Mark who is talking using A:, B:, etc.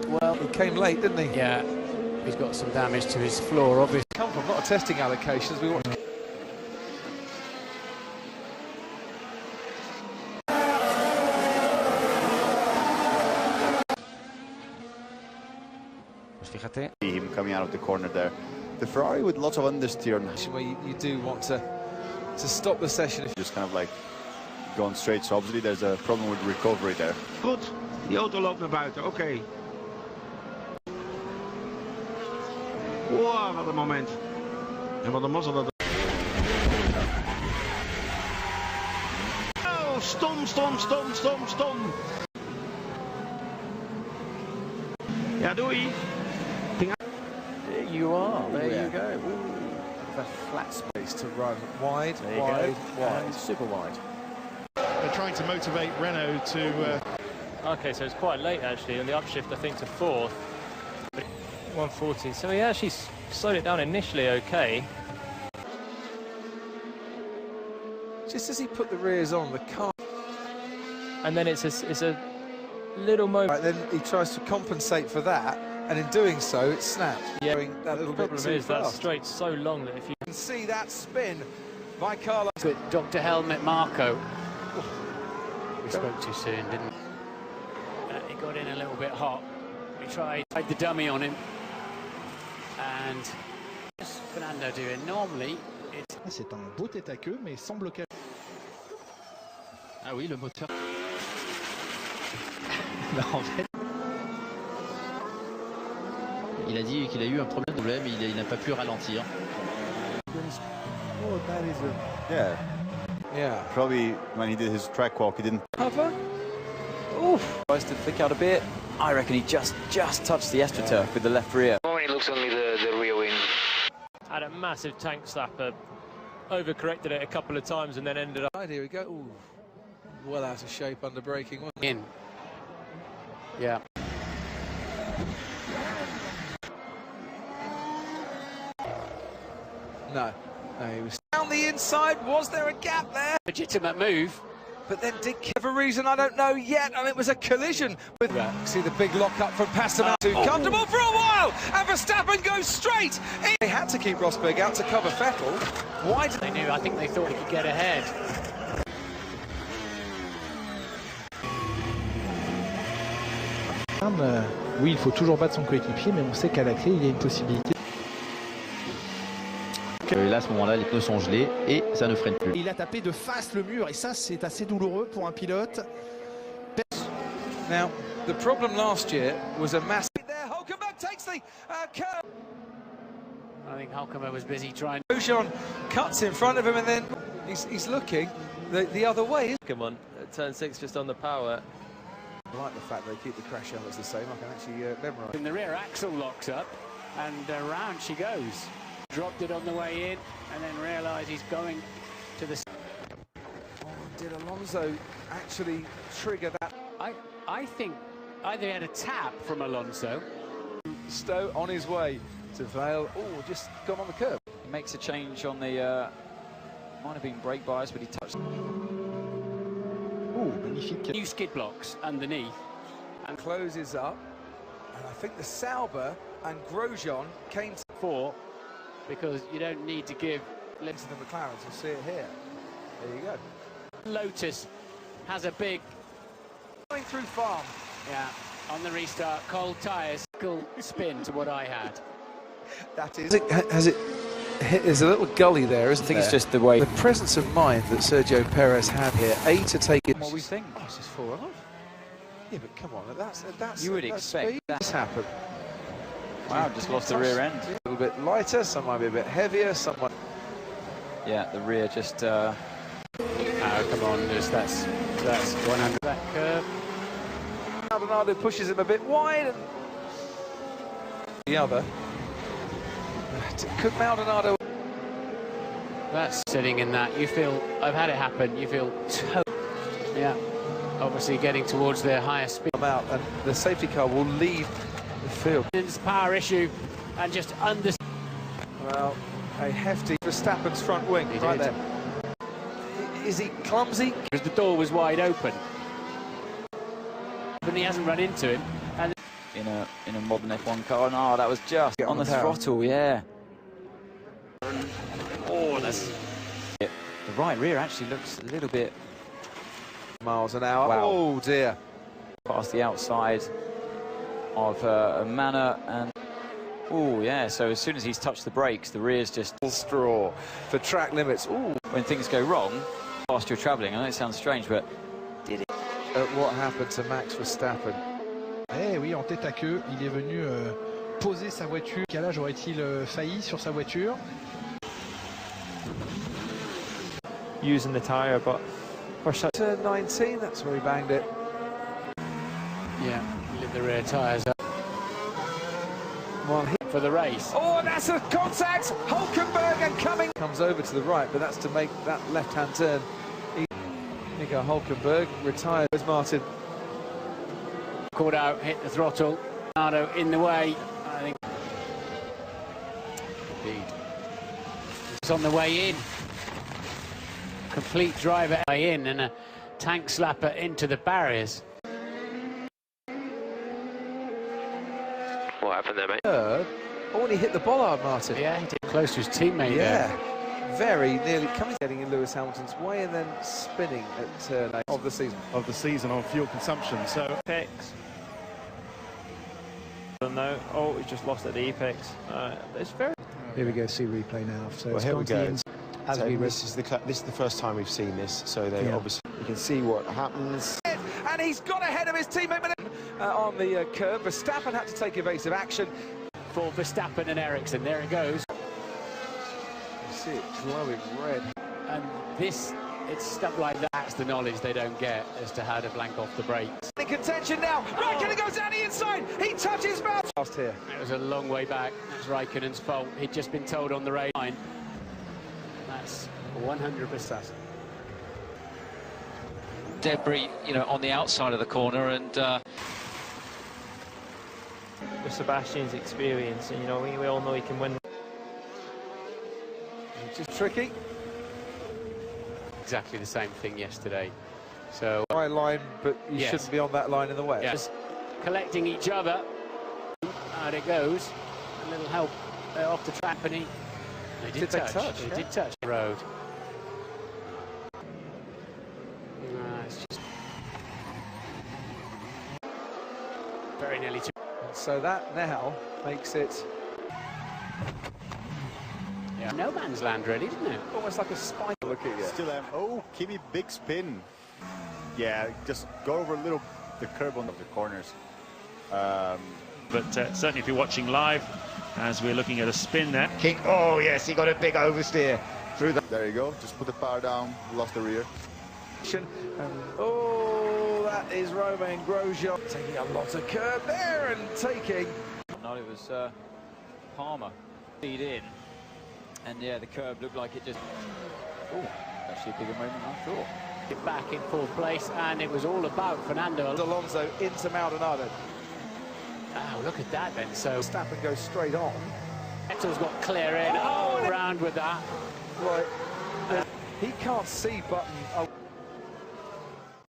A: Well, he came late, didn't he?
B: Yeah, he's got some damage to his floor, obviously.
A: Come from a lot of testing allocations. We want.
C: Fíjate. Him coming out of the corner there. The Ferrari with lots of understeer.
A: Where you do want to stop the session.
C: Just kind of like going straight. So obviously there's a problem with recovery there.
D: Goed, die auto loopt naar buiten. Oké. Wow, wat een moment. En wat een mazzel dat. Oh, stom. Ja, doei.
B: There you are, there you go.
A: A flat space to run wide,
B: wide, super wide.
E: They're trying to motivate Renault to...
F: Okay, so it's quite late actually, on the upshift I think to 4th. 140, so he actually slowed it down initially okay.
A: Just as he put the rears on, the car...
F: And then it's a little moment...
A: Right, then he tries to compensate for that, and in doing so, it snaps.
F: Yeah,
A: that little
F: the problem is that straight's so long that if you
A: can see that spin by Carlos.
B: With Dr. Helmet Marco. We spoke too soon, didn't we? He got in a little bit hot. We tried the dummy on him. And what's Fernando doing? Normally, it's...
E: C'est un beau tête à queue, mais sans blocage.
G: Ah oui, le moteur. Non, en fait... Il a dit qu'il a eu un problème, il n'a pas pu ralentir.
C: Oh, that is a... Yeah. Probably when he did his track walk, he didn't
H: cover. Oof. Tries to flick out a bit. I reckon he just touched the AstroTurf with the left rear.
I: It looks only the rear wing.
F: Had a massive tank slapper, overcorrected it a couple of times and then ended up...
A: Here we go. Ooh. Well out of shape under braking, wasn't it?
B: In. Yeah.
A: No, he was down the inside. Was there a gap there?
B: Legitimate move.
A: But then did for a reason I don't know yet, and it was a collision with... See the big lock-up from Pastor too comfortable for a while, and Verstappen goes straight in. They had to keep Rosberg out to cover Vettel. Why did
B: they knew? I think they thought he could get ahead.
E: Oui, il faut toujours battre son coéquipier, mais on sait qu'à la clé, il y a une possibilité.
G: Et là, à ce moment-là, les pneus sont gelés et ça ne freine plus.
E: Il a tapé de face le mur et ça, c'est assez douloureux pour un pilote.
A: Now, the problem last year was a massive... There, Hulkenberg takes the curve.
B: I think Hulkenberg was busy trying...
A: Grosjean cuts in front of him and then he's looking the other way.
F: Come on, turn 6 just on the power.
A: I like the fact they keep the crash helmets the same. I can actually memorise.
B: And the rear axle locks up and round she goes. Dropped it on the way in and then realised he's going to the...
A: Oh, did Alonso actually trigger that?
B: I think either he had a tap from Alonso.
A: Stowe on his way to Vale. Oh, just gone on the curb.
H: He makes a change on the... might have been brake bias, but he touched...
E: Oh, magnifique.
B: New skid blocks underneath.
A: And closes up. And I think the Sauber and Grosjean came to...
B: 4. Because you don't need to give...
A: Into the McLarens, you'll see it here. There you go.
B: Lotus has a big...
A: Going through farm.
B: Yeah, on the restart, cold tyres, cool spin to what I had.
A: That is... Has it hit, there's a little gully there, isn't there?
H: I think it's just the way...
A: The presence of mind that Sergio Perez had here, to take it...
H: What we think?
A: Oh, this is 4 off. Yeah, but come on, that's
H: you would expect that
A: to happen.
H: Wow, just lost the rear end.
A: A little bit lighter, some might be a bit heavier, some might...
H: Yeah, the rear just...
B: Oh, come on, that's 100 that curve.
A: Maldonado pushes him a bit wide, and... The other. Could Maldonado...
B: That's sitting in that. You feel... I've had it happen. You feel... Yeah. Obviously getting towards their higher speed.
A: Out, and the safety car will leave the field.
B: It's a power issue, and just under...
A: Well, a hefty Verstappen's front wing right there. Is he clumsy?
B: Because the door was wide open. Verstappen, he hasn't run into him. And
H: in a modern F1 car. No, that was just on the throttle, yeah.
B: oh, that's
H: The right rear actually looks a little bit
A: miles an hour.
H: Wow.
A: Oh dear.
H: past the outside of Manor, and oh yeah, so as soon as he's touched the brakes, the rear's just
A: straw for track limits. Ooh.
H: When things go wrong whilst you're travelling, I know it sounds strange, but did it?
A: What happened to Max Verstappen?
E: Eh oui, en tête à queue, il est venu poser sa voiture. Quel âge aurait-il failli sur sa voiture?
F: Using the tyre, but for such
A: Turn 19, that's where he banged it.
B: yeah, lit the rear tyres up.
A: Well,
B: For the race.
A: oh, and that's a contact! Hulkenberg and coming. Comes over to the right, but that's to make that left-hand turn. Nico Hulkenberg retired. There's Martin.
B: Caught out, hit the throttle. Nardo in the way, I think. Indeed. It's on the way in. Complete driver way in and a tank slapper into the barriers.
I: What happened there, mate?
A: Oh, and he hit the bollard, Martin.
B: Yeah, he did close to his teammate
A: Yeah.
B: there.
A: Very nearly coming, getting in Lewis Hamilton's way and then spinning at turn 8 of the season.
J: On fuel consumption. So
F: apex. No, oh, he's just lost at the apex. It's very.
E: Here we go, see replay now. So
J: well,
E: it's
J: here
E: gone
J: we
E: to the
J: go.
E: ins- as
J: So
E: we
J: this is the first time we've seen this. So they
E: Yeah.
J: obviously you can see what happens.
A: And he's got ahead of his teammate on the curve. Verstappen had to take evasive action.
B: For Verstappen and Ericsson, there it goes.
A: You see it glowing red.
B: And this, it's stuff like that's the knowledge they don't get as to how to blank off the brakes.
A: In contention now. Raikkonen goes down the inside. He touches mouth. Last here.
B: It was a long way back. That's Raikkonen's fault. He'd just been told on the rail line. That's 100%.
K: Debris, you know, on the outside of the corner, and
F: With Sebastian's experience, and you know, we all know he can win.
A: Which is tricky.
B: Exactly the same thing yesterday. So,
A: High line, but you
B: Yes.
A: shouldn't be on that line in the wet.
B: yes, collecting each other. Out it goes. A little help off the track, and they
A: Did they touch?
B: They
A: Yeah.
B: did touch the road. It's just very nearly too.
A: So that now makes it
B: No man's land, really, isn't it?
A: almost like a spike. Look at you.
C: Still oh, Kimi, big spin. Yeah, just go over a little the curb on the corners.
D: But certainly if you're watching live, as we're looking at a spin there.
J: King, oh yes, he got a big oversteer through the.
C: There you go. Just put the power down. Lost the rear.
A: And, oh, that is Romain Grosjean taking a lot of curb there and taking.
H: No, it was Palmer lead in, and yeah, the curb looked like it just. Oh, actually a bigger moment than I thought.
B: Get back in fourth place, and it was all about Fernando
A: Alonso into Maldonado.
B: Oh, look at that then. So
A: Verstappen goes straight on.
B: Vettel's got clear in. Oh, around with that.
A: Right. He can't see Button.